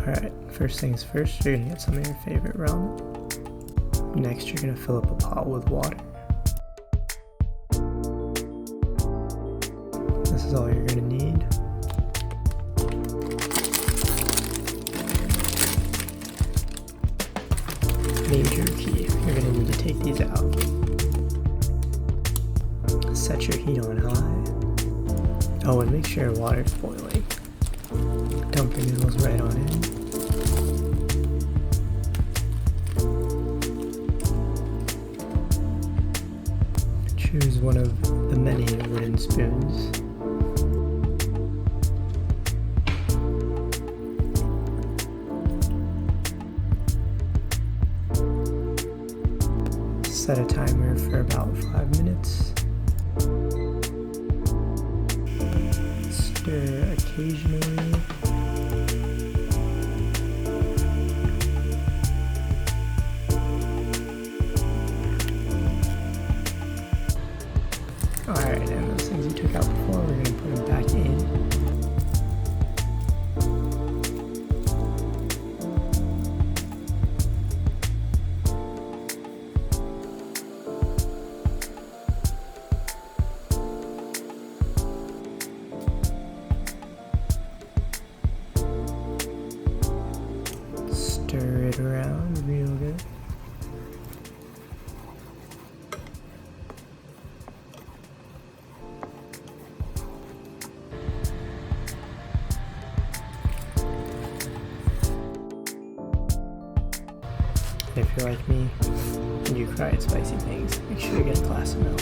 Alright, first things first, you're gonna get some of your favorite ramen. Next, you're gonna fill up a pot with water. This is all you're gonna need. Major key, you're gonna need to take these out. Set your heat on high. Oh, and make sure your water's boiling. Dump your noodles right on in. Choose one of the many wooden spoons. Set a timer for about 5 minutes. Stir occasionally. Alright, and those things you took out before, we're going to put them back in. Stir it around real good. If you're like me and you cry at spicy things, make sure you get a glass of milk.